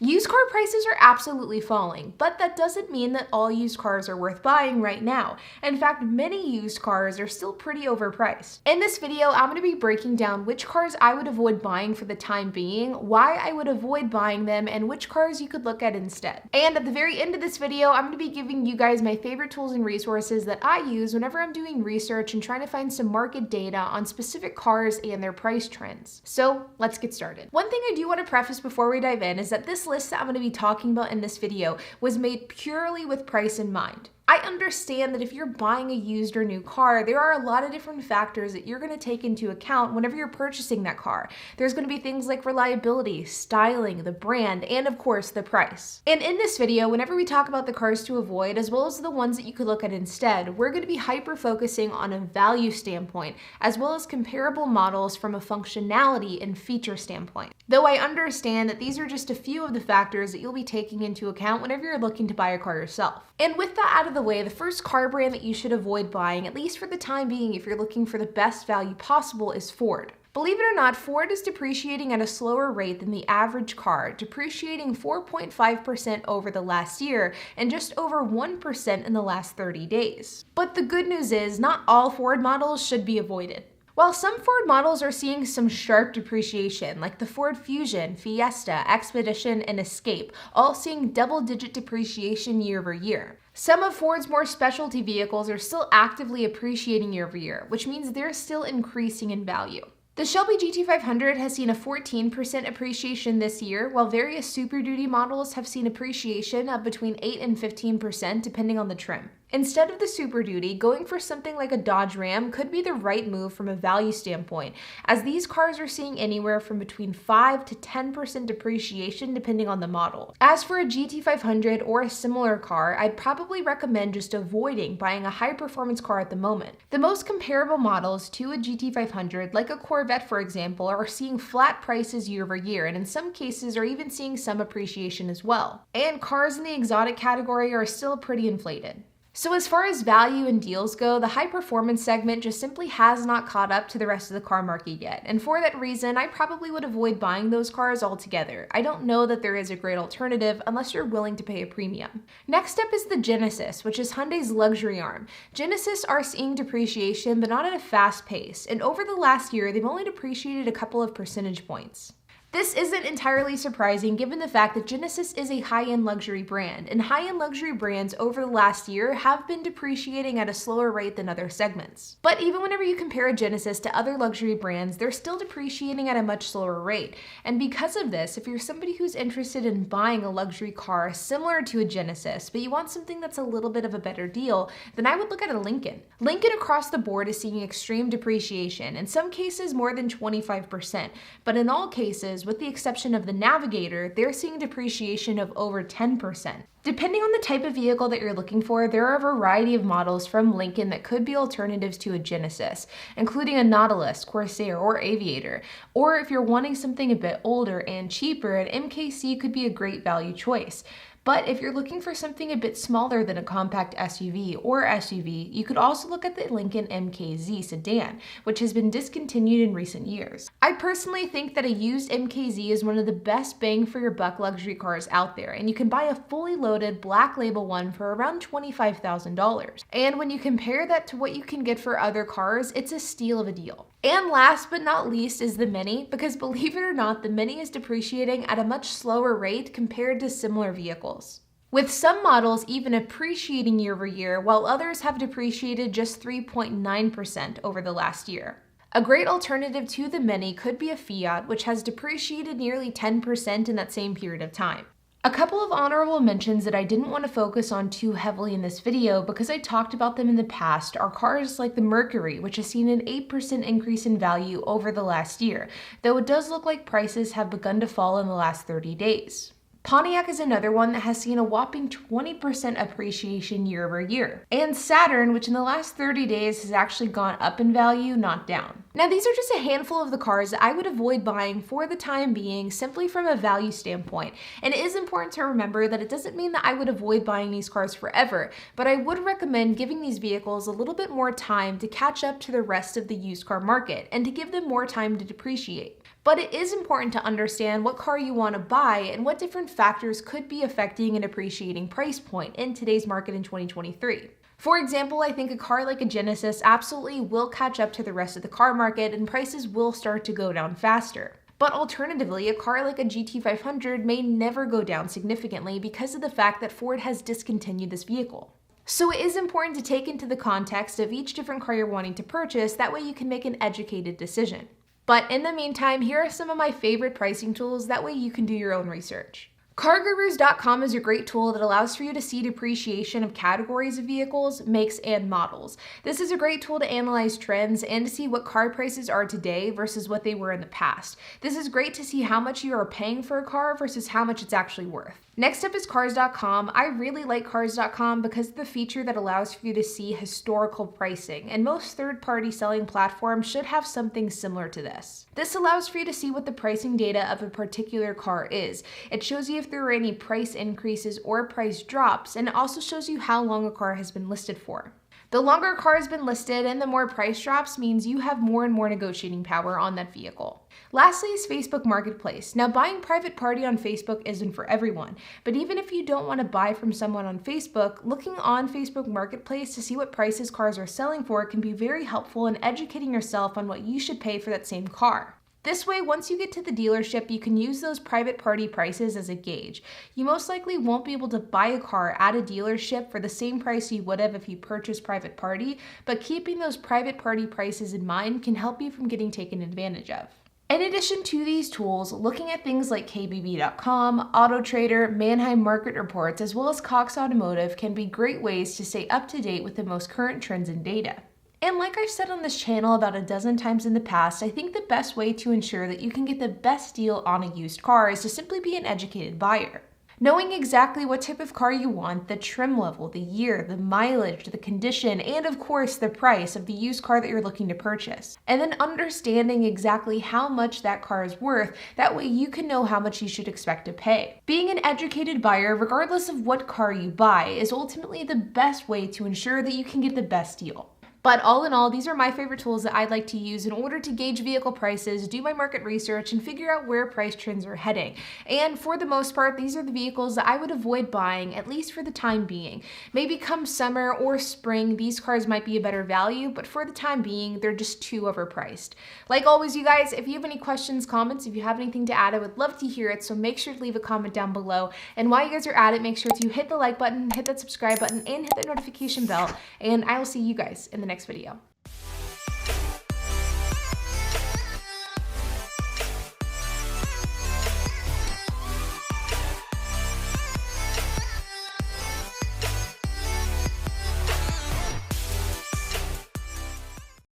Used car prices are absolutely falling, but that doesn't mean that all used cars are worth buying right now. In fact, many used cars are still pretty overpriced. In this video, I'm going to be breaking down which cars I would avoid buying for the time being, why I would avoid buying them, and which cars you could look at instead. And at the very end of this video, I'm going to be giving you guys my favorite tools and resources that I use whenever I'm doing research and trying to find some market data on specific cars and their price trends. So let's get started. One thing I do want to preface before we dive in is that this list that I'm going to be talking about in this video was made purely with price in mind. I understand that if you're buying a used or new car, there are a lot of different factors that you're going to take into account whenever you're purchasing that car. There's going to be things like reliability, styling, the brand, and of course the price. And in this video, whenever we talk about the cars to avoid, as well as the ones that you could look at instead, we're going to be hyper focusing on a value standpoint, as well as comparable models from a functionality and feature standpoint. Though I understand that these are just a few of the factors that you'll be taking into account whenever you're looking to buy a car yourself. And with that out of the way, the first car brand that you should avoid buying, at least for the time being if you're looking for the best value possible, is Ford. Believe it or not, Ford is depreciating at a slower rate than the average car, depreciating 4.5% over the last year and just over 1% in the last 30 days. But the good news is, not all Ford models should be avoided. While some Ford models are seeing some sharp depreciation, like the Ford Fusion, Fiesta, Expedition, and Escape, all seeing double-digit depreciation year over year. Some of Ford's more specialty vehicles are still actively appreciating year over year, which means they're still increasing in value. The Shelby GT500 has seen a 14% appreciation this year, while various Super Duty models have seen appreciation of between 8 and 15% depending on the trim. Instead of the Super Duty, going for something like a Dodge Ram could be the right move from a value standpoint, as these cars are seeing anywhere from between 5 to 10% depreciation depending on the model. As for a GT500 or a similar car, I'd probably recommend just avoiding buying a high-performance car at the moment. The most comparable models to a GT500, like a Corvette for example, are seeing flat prices year over year, and in some cases are even seeing some appreciation as well. And cars in the exotic category are still pretty inflated. So as far as value and deals go, the high performance segment just simply has not caught up to the rest of the car market yet. And for that reason, I probably would avoid buying those cars altogether. I don't know that there is a great alternative unless you're willing to pay a premium. Next up is the Genesis, which is Hyundai's luxury arm. Genesis are seeing depreciation, but not at a fast pace. And over the last year, they've only depreciated a couple of percentage points. This isn't entirely surprising given the fact that Genesis is a high-end luxury brand, and high-end luxury brands over the last year have been depreciating at a slower rate than other segments. But even whenever you compare a Genesis to other luxury brands, they're still depreciating at a much slower rate. And because of this, if you're somebody who's interested in buying a luxury car similar to a Genesis, but you want something that's a little bit of a better deal, then I would look at a Lincoln. Lincoln across the board is seeing extreme depreciation, in some cases more than 25%, but in all cases, with the exception of the Navigator, they're seeing depreciation of over 10%. Depending on the type of vehicle that you're looking for, there are a variety of models from Lincoln that could be alternatives to a Genesis, including a Nautilus, Corsair, or Aviator. Or if you're wanting something a bit older and cheaper, an MKC could be a great value choice. But if you're looking for something a bit smaller than a compact SUV or SUV, you could also look at the Lincoln MKZ sedan, which has been discontinued in recent years. I personally think that a used MKZ is one of the best bang for your buck luxury cars out there, and you can buy a fully loaded black label one for around $25,000. And when you compare that to what you can get for other cars, it's a steal of a deal. And last but not least is the Mini, because believe it or not, the Mini is depreciating at a much slower rate compared to similar vehicles, with some models even appreciating year over year, while others have depreciated just 3.9% over the last year. A great alternative to the Mini could be a Fiat, which has depreciated nearly 10% in that same period of time. A couple of honorable mentions that I didn't want to focus on too heavily in this video because I talked about them in the past are cars like the Mercury, which has seen an 8% increase in value over the last year, though it does look like prices have begun to fall in the last 30 days. Pontiac is another one that has seen a whopping 20% appreciation year over year. And Saturn, which in the last 30 days has actually gone up in value, not down. Now, these are just a handful of the cars that I would avoid buying for the time being, simply from a value standpoint. And it is important to remember that it doesn't mean that I would avoid buying these cars forever, but I would recommend giving these vehicles a little bit more time to catch up to the rest of the used car market and to give them more time to depreciate. But it is important to understand what car you want to buy and what different factors could be affecting an appreciating price point in today's market in 2023. For example, I think a car like a Genesis absolutely will catch up to the rest of the car market and prices will start to go down faster. But alternatively, a car like a GT500 may never go down significantly because of the fact that Ford has discontinued this vehicle. So it is important to take into the context of each different car you're wanting to purchase, that way you can make an educated decision. But in the meantime, here are some of my favorite pricing tools, that way you can do your own research. CarGurus.com is a great tool that allows for you to see depreciation of categories of vehicles, makes, and models. This is a great tool to analyze trends and to see what car prices are today versus what they were in the past. This is great to see how much you are paying for a car versus how much it's actually worth. Next up is Cars.com. I really like Cars.com because of the feature that allows for you to see historical pricing, and most third-party selling platforms should have something similar to this. This allows for you to see what the pricing data of a particular car is. It shows you if there were any price increases or price drops, and it also shows you how long a car has been listed for. The longer a car has been listed and the more price drops means you have more and more negotiating power on that vehicle. Lastly is Facebook Marketplace. Now, buying private party on Facebook isn't for everyone, but even if you don't want to buy from someone on Facebook, looking on Facebook Marketplace to see what prices cars are selling for can be very helpful in educating yourself on what you should pay for that same car. This way, once you get to the dealership, you can use those private party prices as a gauge. You most likely won't be able to buy a car at a dealership for the same price you would have if you purchased private party, but keeping those private party prices in mind can help you from getting taken advantage of. In addition to these tools, looking at things like KBB.com, AutoTrader, Manheim Market Reports, as well as Cox Automotive can be great ways to stay up to date with the most current trends and data. And like I've said on this channel about a dozen times in the past, I think the best way to ensure that you can get the best deal on a used car is to simply be an educated buyer. Knowing exactly what type of car you want, the trim level, the year, the mileage, the condition, and of course the price of the used car that you're looking to purchase. And then understanding exactly how much that car is worth, that way you can know how much you should expect to pay. Being an educated buyer, regardless of what car you buy, is ultimately the best way to ensure that you can get the best deal. But all in all, these are my favorite tools that I like to use in order to gauge vehicle prices, do my market research, and figure out where price trends are heading. And for the most part, these are the vehicles that I would avoid buying, at least for the time being. Maybe come summer or spring, these cars might be a better value, but for the time being, they're just too overpriced. Like always, you guys, if you have any questions, comments, if you have anything to add, I would love to hear it, so make sure to leave a comment down below. And while you guys are at it, make sure to hit the like button, hit that subscribe button, and hit that notification bell, and I will see you guys in the next video.